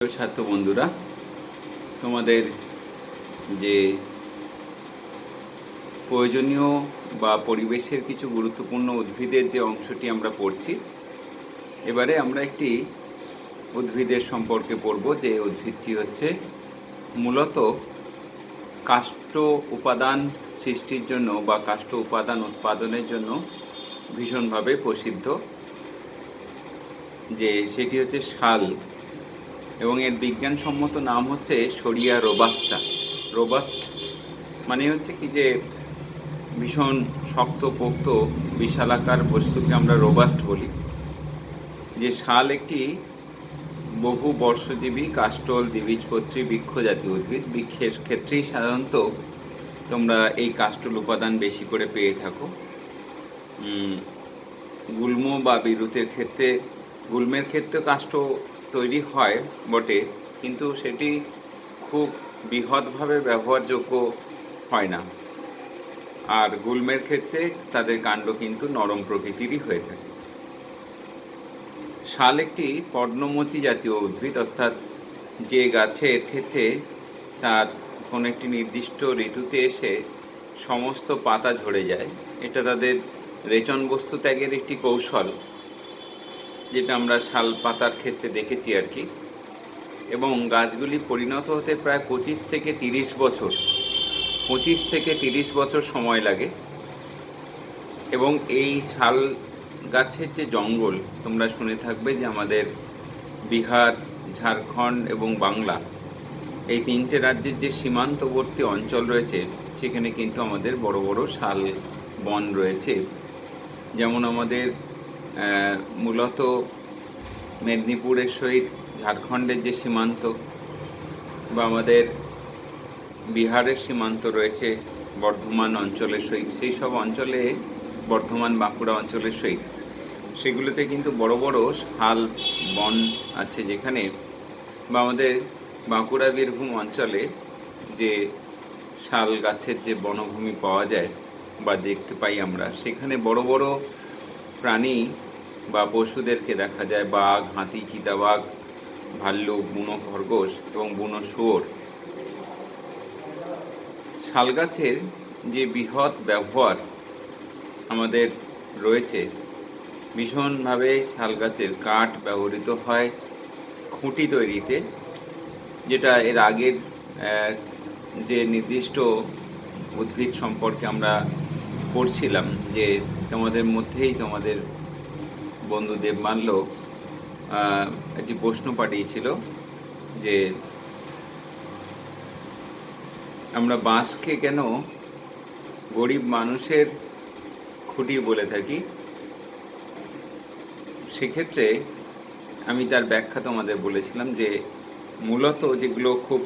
ছাত্র বন্ধুরা, তোমাদের যে প্রয়োজনীয় বা পরিবেশের কিছু গুরুত্বপূর্ণ উদ্ভিদের যে অংশটি আমরা পড়ছি, এবারে আমরা একটি উদ্ভিদের সম্পর্কে পড়ব যে উদ্ভিদটি হচ্ছে মূলত কাষ্ঠ উপাদান সৃষ্টির জন্য বা কাষ্ঠ উপাদান উৎপাদনের জন্য ভীষণভাবে প্রসিদ্ধ, যে সেটি হচ্ছে শাল, এবং এর বিজ্ঞানসম্মত নাম হচ্ছে শরিয়া রোবাস্টা। রোবাস্ট মানে হচ্ছে কি যে ভীষণ শক্তপোক্ত বিশালাকার বস্তুকে আমরা রোবাস্ট বলি। যে শাল একটি বহু বর্ষজীবী কাষ্ঠল দ্বিবীজপত্রী বৃক্ষ জাতীয় উদ্ভিদ। বৃক্ষের ক্ষেত্রেই সাধারণত তোমরা এই কাষ্ঠল উপাদান বেশি করে পেয়ে থাকো। গুল্ম বা বিরুতের ক্ষেত্রে, গুল্মের ক্ষেত্রে কাষ্ঠ তৈরি হয় বটে, কিন্তু সেটি খুব বৃহৎভাবে ব্যবহারযোগ্য হয় না। আর গুল্মের ক্ষেত্রে তাদের কাণ্ড কিন্তু নরম প্রকৃতিরই হয়ে থাকে। শাল একটি পর্ণমোচী জাতীয় উদ্ভিদ, অর্থাৎ যে গাছের ক্ষেত্রে তার কোনো একটি নির্দিষ্ট ঋতুতে এসে সমস্ত পাতা ঝরে যায়। এটা তাদের রেচন বস্তু ত্যাগের একটি কৌশল, যেটা আমরা শাল পাতার ক্ষেত্রে দেখেছি আর কি। এবং গাছগুলি পরিণত হতে প্রায় 25 থেকে 30 বছর সময় লাগে। এবং এই শাল গাছের যে জঙ্গল, তোমরা শুনে থাকবে যে আমাদের বিহার, ঝাড়খণ্ড এবং বাংলা, এই তিনটে রাজ্যের যে সীমান্তবর্তী অঞ্চল রয়েছে, সেখানে কিন্তু আমাদের বড় বড় শাল বন রয়েছে। যেমন আমাদের মূলত মেদিনীপুরের সহিত ঝাড়খণ্ডের যে সীমান্ত, বা আমাদের বিহারের সীমান্ত রয়েছে বর্ধমান অঞ্চলের সহিত, সেই সব অঞ্চলে, বর্ধমান বাঁকুড়া অঞ্চলের সহিত, সেগুলোতে কিন্তু বড় বড় শাল বন আছে। যেখানে বা আমাদের বাঁকুড়া বীরভূম অঞ্চলে যে শাল গাছের যে বনভূমি পাওয়া যায় বা দেখতে পাই আমরা, সেখানে বড় বড় প্রাণী বা পশুদেরকে দেখা যায়। বাঘ, হাতি, চিতাবাঘ, ভাল্লুক, বুনো খরগোশ এবং বুনো শুয়োর। শাল গাছের যে বৃহৎ ব্যবহার আমাদের রয়েছে, ভীষণভাবে শাল গাছের কাঠ ব্যবহৃত হয় খুঁটি তৈরিতে, যেটা এর আগের যে নির্দিষ্ট উদ্ভিদ সম্পর্কে আমরা পড়ছিলাম, যে তোমাদের মধ্যেই তোমাদের বন্ধু দেবমাল্য একটি প্রশ্ন পাঠিয়েছিল যে আমরা বাঁশকে কেন গরিব মানুষের খুঁটি বলে থাকি। সেক্ষেত্রে আমি তার ব্যাখ্যা তোমাদের বলেছিলাম যে মূলত যেগুলো খুব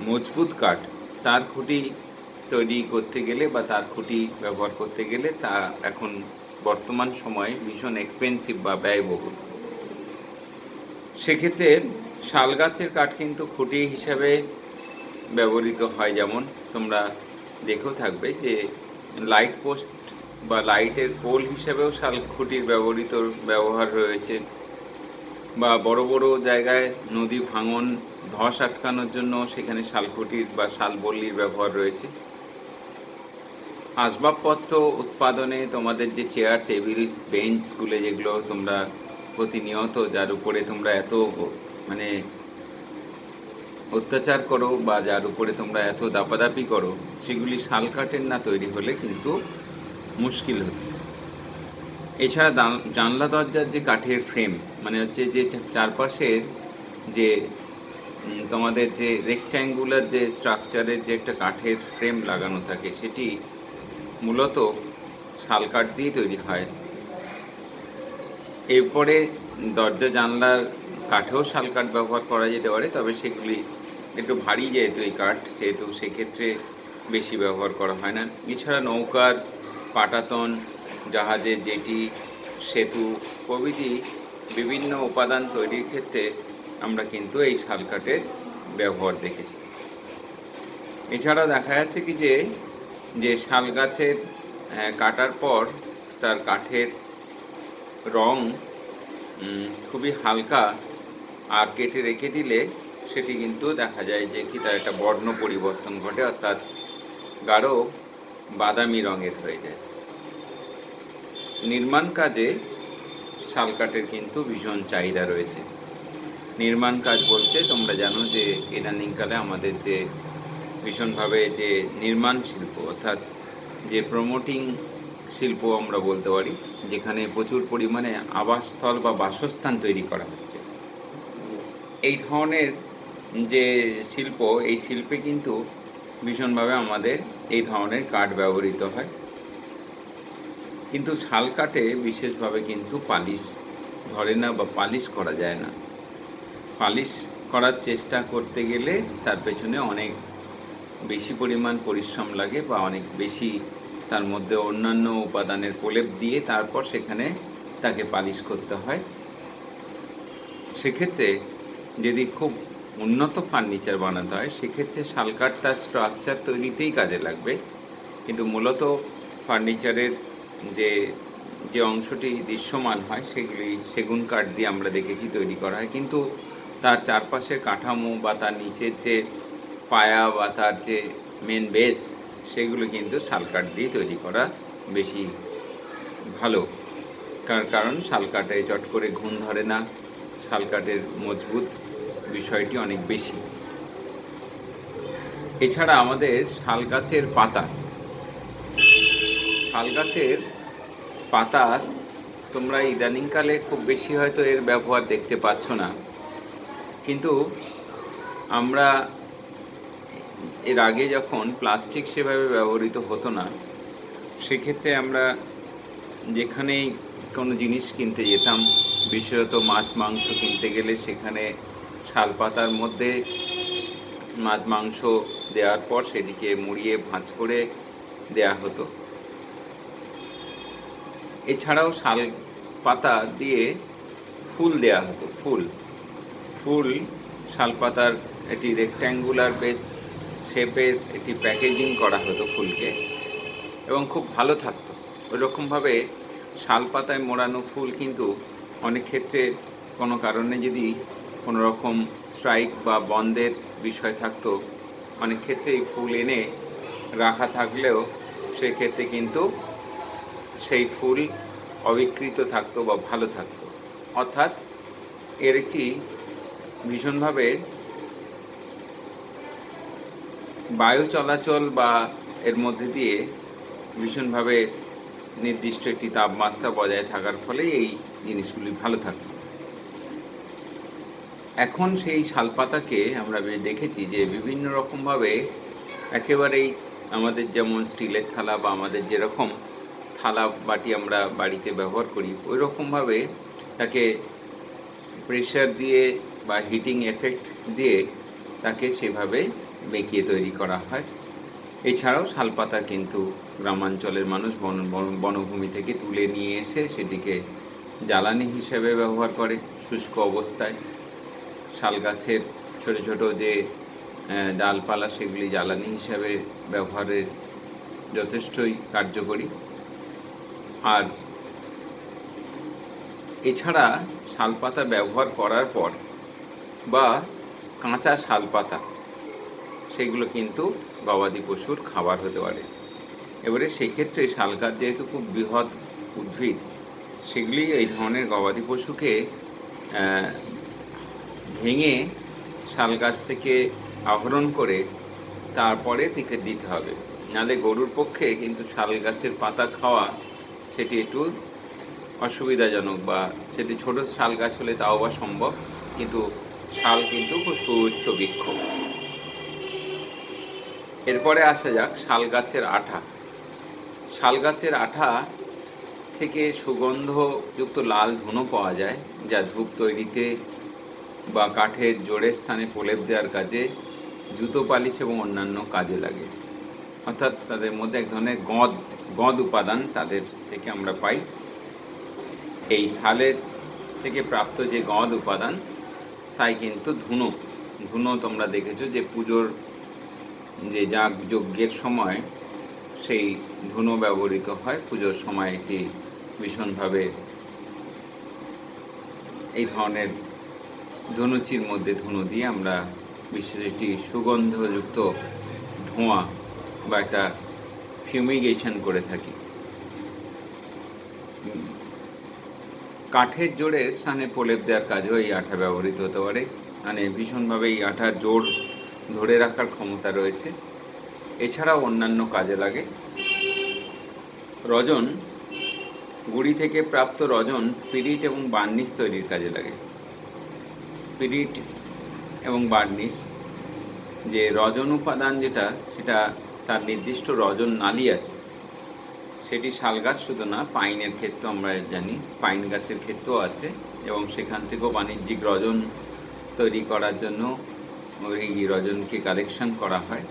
মজবুত কাঠ, তার খুঁটি তৈরি করতে গেলে বা তার খুঁটি ব্যবহার করতে গেলে তা এখন বর্তমান সময়ে ভীষণ এক্সপেন্সিভ বা ব্যয়বহুল। সেক্ষেত্রে শাল গাছের কাঠ কিন্তু খুঁটি হিসাবে ব্যবহৃত হয়। যেমন তোমরা দেখেও থাকবে যে লাইট পোস্ট বা লাইটের পোল হিসাবেও শাল খুঁটির ব্যবহার রয়েছে, বা বড় বড় জায়গায় নদী ভাঙন, ধস আটকানোর জন্য সেখানে শালকুটির বা শালবল্লির ব্যবহার রয়েছে। আসবাবপত্র উৎপাদনে তোমাদের যে চেয়ার, টেবিল, বেঞ্চগুলো, যেগুলো তোমরা প্রতিনিয়ত, যার উপরে তোমরা এত অত্যাচার করো বা যার উপরে তোমরা এত দাপাদাপি করো, সেগুলি শাল কাঠের না তৈরি হলে কিন্তু মুশকিল হতো। এছাড়া জানলা দরজার যে কাঠের ফ্রেম, হচ্ছে যে চারপাশের যে তোমাদের যে রেক্ট্যাঙ্গুলার যে স্ট্রাকচারের যে একটা কাঠের ফ্রেম লাগানো থাকে, সেটি মূলত শাল কাঠ দিয়ে তৈরি হয়। এরপরে দরজা জানলার কাঠেও শাল কাঠ ব্যবহার করা যেতে পারে, তবে সেগুলি একটু ভারী যেহেতু এই কাঠ, সেহেতু সেক্ষেত্রে বেশি ব্যবহার করা হয় না। এছাড়া নৌকার পাটাতন, জাহাজের জেটি, সেতু প্রভৃতি বিভিন্ন উপাদান তৈরির ক্ষেত্রে আমরা কিন্তু এই শাল কাঠের ব্যবহার দেখেছি। এছাড়া দেখা যাচ্ছে কি যে শাল গাছের কাটার পর তার কাঠের রং খুবই হালকা আর কেটে রেখে দিলে সেটি কিন্তু দেখা যায় যে কি তার একটা বর্ণ পরিবর্তন ঘটে, অর্থাৎ গাঢ় বাদামি রঙের হয়ে যায়। নির্মাণ কাজে শাল কাঠের কিন্তু ভীষণ চাহিদা রয়েছে। নির্মাণ কাজ বলতে তোমরা জানো যে ইদানিংকালে আমাদের যে ভীষণভাবে যে নির্মাণ শিল্প, অর্থাৎ যে প্রমোটিং শিল্প আমরা বলতে পারি, যেখানে প্রচুর পরিমাণে আবাসস্থল বা বাসস্থান তৈরি করা হচ্ছে, এই ধরনের যে শিল্প, এই শিল্পে কিন্তু ভীষণভাবে আমাদের এই ধরনের কাঠ ব্যবহৃত হয়। কিন্তু শাল কাঠে বিশেষভাবে কিন্তু পালিশ ধরে না বা পালিশ করা যায় না। পালিশ করার চেষ্টা করতে গেলে তার পেছনে অনেক বেশি পরিমাণ পরিশ্রম লাগে বা অনেক বেশি তার মধ্যে অন্যান্য উপাদানের প্রলেপ দিয়ে তারপর সেখানে তাকে পালিশ করতে হয়। সেক্ষেত্রে যদি খুব উন্নত ফার্নিচার বানাতে হয়, সেক্ষেত্রে শাল কাঠ তার স্ট্রাকচার তৈরিতেই কাজে লাগবে। কিন্তু মূলত ফার্নিচারের যে যে অংশটি দৃশ্যমান হয় সেগুলি সেগুন কাঠ দিয়ে আমরা দেখেছি তৈরি করা হয়, কিন্তু তার চারপাশের কাঠামো বা তার নিচের যে পায়া বা তার যে মেন বেস, সেগুলো কিন্তু শাল কাঠ দিয়ে তৈরি করা বেশি ভালো। কারণ শাল কাঠে চট করে ঘুণ ধরে না, শাল কাঠের মজবুত বিষয়টি অনেক বেশি। এছাড়া আমাদের শাল গাছের পাতা, শাল গাছের পাতার তোমরা ইদানিংকালে খুব বেশি হয়তো এর ব্যবহার দেখতে পাচ্ছ না, কিন্তু আমরা এর আগে যখন প্লাস্টিক সেভাবে ব্যবহৃত হতো না, সেক্ষেত্রে আমরা যেখানেই কোনো জিনিস কিনতে যেতাম, বিশেষত মাছ মাংস কিনতে গেলে সেখানে শাল পাতার মধ্যে মাছ মাংস দেওয়ার পর সেটিকে মুড়িয়ে ভাঁজ করে দেয়া হতো। এছাড়াও শাল পাতা দিয়ে ফুল দেয়া হতো। ফুল শাল পাতার এটি রেক্ট্যাঙ্গুলার বেশ শেপের একটি প্যাকেজিং করা হতো ফুলকে, এবং খুব ভালো থাকতো। ওইরকমভাবে শাল পাতায় মোড়ানো ফুল কিন্তু অনেক ক্ষেত্রে কোনো কারণে যদি কোনো রকম স্ট্রাইক বা বন্ধের বিষয় থাকতো, অনেক ক্ষেত্রে এই ফুল এনে রাখা থাকলেও সেক্ষেত্রে কিন্তু সেই ফুল অবিকৃত থাকতো বা ভালো থাকতো। অর্থাৎ এর একটি ভীষণভাবে বায়ু চলাচল বা এর মধ্যে দিয়ে ভীষণভাবে নির্দিষ্ট একটি তাপমাত্রা বজায় থাকার ফলে এই জিনিসগুলি ভালো থাকে। এখন সেই শালপাতাকে আমরা দেখেছি যে বিভিন্ন রকমভাবে একেবারেই আমাদের যেমন স্টিলের থালা বা আমাদের যেরকম থালা বাটি আমরা বাড়িতে ব্যবহার করি, ওই রকমভাবে তাকে প্রেশার দিয়ে বা হিটিং এফেক্ট দিয়ে তাকে সেভাবে বেঁকিয়ে তৈরি করা হয়। এছাড়াও শালপাতা কিন্তু গ্রামাঞ্চলের মানুষ বনভূমি থেকে তুলে নিয়ে এসে সেটিকে জ্বালানি হিসেবে ব্যবহার করে। শুষ্ক অবস্থায় শাল গাছের ছোটো ছোটো যে ডালপালা, সেগুলি জ্বালানি হিসাবে ব্যবহারের যথেষ্টই কার্যকরী। আর এছাড়া শালপাতা ব্যবহার করার পর বা কাঁচা শালপাতা, সেগুলো কিন্তু গবাদি পশুর খাবার হতে পারে। এবারে সেক্ষেত্রে শাল গাছ যেহেতু খুব বৃহৎ উদ্ভিদ, সেগুলি এই ধরনের গবাদি পশুকে ভেঙে শাল গাছ থেকে আহরণ করে তারপরে থেকে দিতে হবে। নাহলে গরুর পক্ষে কিন্তু শাল গাছের পাতা খাওয়া সেটি একটু অসুবিধাজনক, বা সেটি ছোট শাল গাছ হলে তাও বা সম্ভব, কিন্তু শাল কিন্তু খুব সুউচ্চ বৃক্ষ। এরপরে আসা যাক শাল গাছের আঠা। শাল গাছের আঠা থেকে সুগন্ধযুক্ত লাল ধুনো পাওয়া যায়, যা ধূপ তৈরিতে বা কাঠের জোড়ের স্থানে প্রলেপ দেওয়ার কাজে, জুতো পালিশ এবং অন্যান্য কাজে লাগে। অর্থাৎ তাদের মধ্যে এক ধরনের গঁদ উপাদান তাদের থেকে আমরা পাই। এই শালের থেকে প্রাপ্ত যে গঁদ উপাদান, তাই কিন্তু ধুনো তোমরা দেখেছো যে পুজোর যে যজ্ঞের সময় সেই ধুনো ব্যবহৃত হয়। পুজোর সময় একটি ভীষণভাবে এই ধরনের ধুনুচির মধ্যে ধুনো দিয়ে আমরা বিশেষ একটি সুগন্ধযুক্ত ধোঁয়া বা একটা ফিউমিগেশন করে থাকি। কাঠের জোরের স্থানে প্রলেপ দেওয়ার কাজেও এই আঠা ব্যবহৃত হতে পারে, মানে ভীষণভাবে এই আঠার জোর ধরে রাখার ক্ষমতা রয়েছে। এছাড়াও অন্যান্য কাজে লাগে। রজন, গুড়ি থেকে প্রাপ্ত রজন স্পিরিট এবং বার্নিশ তৈরির কাজে লাগে। স্পিরিট এবং বার্নিশ, যে রজন উপাদান যেটা, সেটা তার নির্দিষ্ট রজন নালী আছে। সেটি শাল গাছ শুধু না, পাইনের ক্ষেত্রেও আমরা জানি, পাইন গাছের ক্ষেত্রেও আছে, এবং সেখান থেকেও বাণিজ্যিক রজন তৈরি করার জন্য এই রজনকে কালেকশন করা হয়।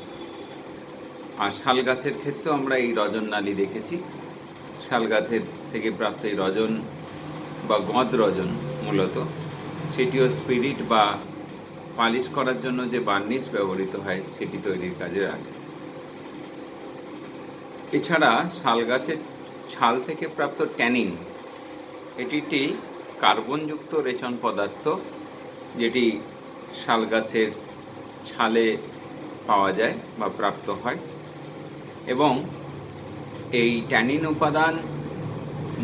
আর শাল গাছের ক্ষেত্রেও আমরা এই রজন নালী দেখেছি। শাল গাছের থেকে প্রাপ্ত এই রজন বা গঁদ রজন মূলত, সেটিও স্পিরিট বা পালিশ করার জন্য যে বার্নিশ ব্যবহৃত হয় সেটি তৈরির কাজে লাগে। এছাড়া শাল গাছের ছাল থেকে প্রাপ্ত ট্যানিন, এটি একটি কার্বনযুক্ত রেচন পদার্থ, যেটি শাল গাছের ছালে পাওয়া যায় বা প্রাপ্ত হয়। এবং এই ট্যানিন উপাদান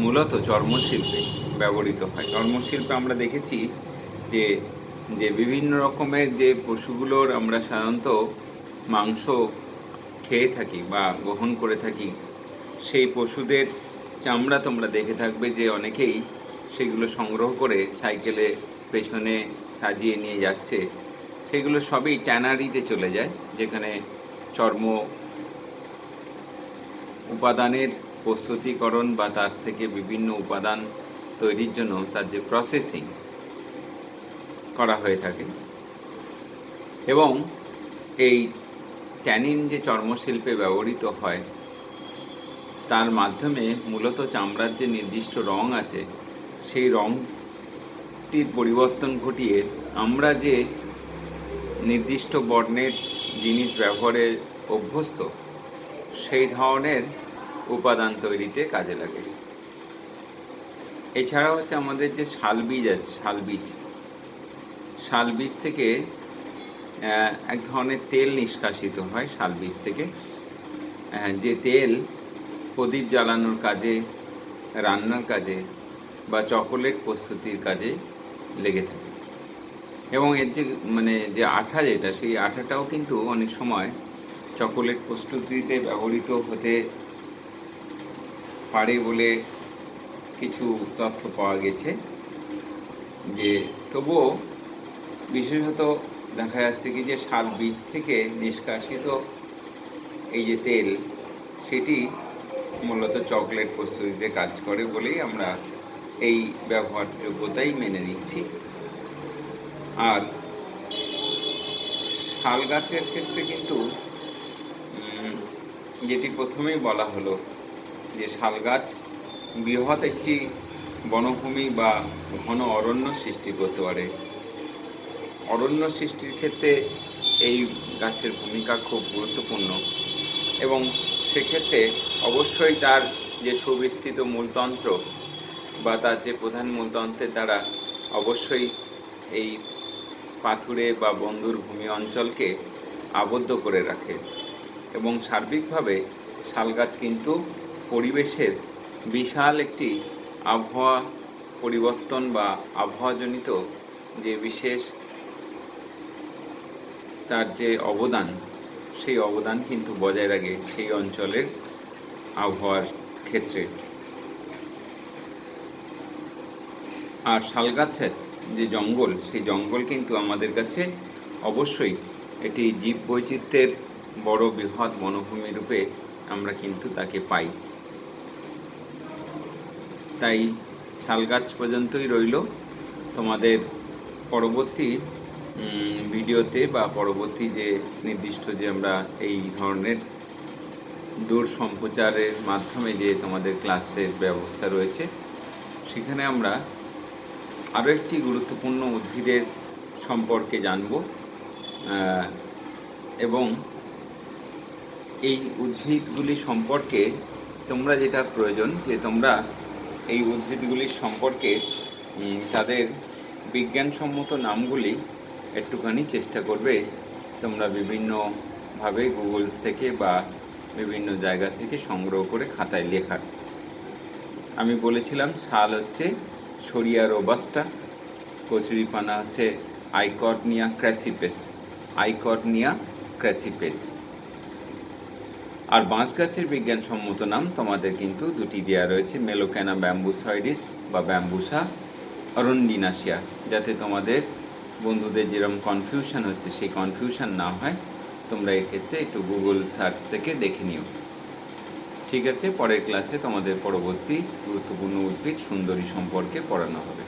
মূলত চর্মশিল্পে ব্যবহৃত হয়। চর্মশিল্পে আমরা দেখেছি যে যে বিভিন্ন রকমের যে পশুগুলোর আমরা সাধারণত মাংস খেয়ে থাকি বা গ্রহণ করে থাকি, সেই পশুদের চামড়া তোমরা দেখে থাকবে যে অনেকেই সেগুলো সংগ্রহ করে সাইকেলে পেছনে সাজিয়ে নিয়ে যাচ্ছে। সেগুলো সবই ট্যানারিতে চলে যায়, যেখানে চর্ম উপাদানের প্রস্তুতিকরণ বা তার থেকে বিভিন্ন উপাদান তৈরির জন্য তার যে প্রসেসিং করা হয়ে থাকে। এবং এই ট্যানিন যে চর্মশিল্পে ব্যবহৃত হয়, তার মাধ্যমে মূলত চামড়ার যে নির্দিষ্ট রং আছে, সেই রংটির পরিবর্তন ঘটিয়ে আমরা যে নির্দিষ্ট বর্ণের জিনিস ব্যবহারে অভ্যস্ত, সেই ধরনের উপাদান তৈরিতে কাজে লাগে। এছাড়া হচ্ছে আমাদের যে শালবীজ আছে, শালবীজ থেকে এক ধরনের তেল নিষ্কাশিত হয়। শালবীজ থেকে যে তেল প্রদীপ জ্বালানোর কাজে, রান্নার কাজে বা চকোলেট প্রস্তুতির কাজে লেগে থাকে। এবং এর যে আঠা যেটা, সেই আঠাটাও কিন্তু অনেক সময় চকোলেট প্রস্তুতিতে ব্যবহৃত হতে পারে বলে কিছু তথ্য পাওয়া গেছে। যে তবুও বিশেষত দেখা যাচ্ছে কি যে শাল বীজ থেকে নিষ্কাশিত এই যে তেল, সেটি মূলত চকলেট প্রস্তুতিতে কাজ করে বলেই আমরা এই ব্যবহারযোগ্যতাই মেনে নিচ্ছি। আর শাল গাছের ক্ষেত্রে কিন্তু যেটি প্রথমেই বলা হলো, যে শাল গাছ বৃহৎ একটি বনভূমি বা ঘন অরণ্য সৃষ্টি করতে পারে। অরণ্য সৃষ্টির ক্ষেত্রে এই গাছের ভূমিকা খুব গুরুত্বপূর্ণ, এবং সেক্ষেত্রে অবশ্যই তার যে সুবিস্তৃত মূলতন্ত্র বা তার যে প্রধান মূলতন্ত্রের দ্বারা অবশ্যই এই পাথুরে বা বন্দুর ভূমি অঞ্চলকে আবদ্ধ করে রাখে। এবং সার্বিকভাবে শালগাছ কিন্তু পরিবেশের বিশাল একটি আবহাওয়া পরিবর্তন বা আবহাওয়াজনিত যে বিশেষ তার যে অবদান, সেই অবদান কিন্তু বজায় রাখে সেই অঞ্চলের আবহাওয়ার ক্ষেত্রে। আর শালগাছের যে জঙ্গল, সেই জঙ্গল কিন্তু আমাদের কাছে অবশ্যই এটি জীববৈচিত্র্যের বড় বৃহৎ বনভূমি রূপে আমরা কিন্তু তাকে পাই। তাই শালগাছ পর্যন্তই রইল। তোমাদের পরবর্তী ভিডিওতে বা পরবর্তী যে নির্দিষ্ট যে আমরা এই ধরনের দূর সম্প্রচারের মাধ্যমে যে তোমাদের ক্লাসের ব্যবস্থা রয়েছে, সেখানে আমরা আরও একটি গুরুত্বপূর্ণ উদ্ভিদের সম্পর্কে জানব। এবং এই উদ্ভিদগুলি সম্পর্কে তোমরা যেটা প্রয়োজন, যে তোমরা এই উদ্ভিদগুলির সম্পর্কে তাদের বিজ্ঞানসম্মত নামগুলি একটুখানি চেষ্টা করবে তোমরা বিভিন্নভাবে গুগলস থেকে বা বিভিন্ন জায়গা থেকে সংগ্রহ করে খাতায় লেখার। আমি বলেছিলাম শাল হচ্ছে শরিয়া রোবাস্টা, কচুরিপানা হচ্ছে আইকর্নিয়া ক্র্যাসিপেস, আইকর্নিয়া ক্র্যাসিপেস। আর বাঁশ গাছের বিজ্ঞানসম্মত নাম তোমাদের কিন্তু দুটি দেওয়া রয়েছে, মেলোক্যানা ব্যাম্বুসয়েডিস বা ব্যাম্বুসা অরন্ডিনাসিয়া, যাতে তোমাদের বন্ধুদের যেরকম কনফিউশন হচ্ছে সেই কনফিউশন না হয়। তোমরা এক্ষেত্রে একটু গুগল সার্চ থেকে দেখে নিও। ঠিক আছে, পরের ক্লাসে তোমাদের পরবর্তী গুরুত্বপূর্ণ উদ্ভিদ সুন্দরী সম্পর্কে পড়ানো হবে।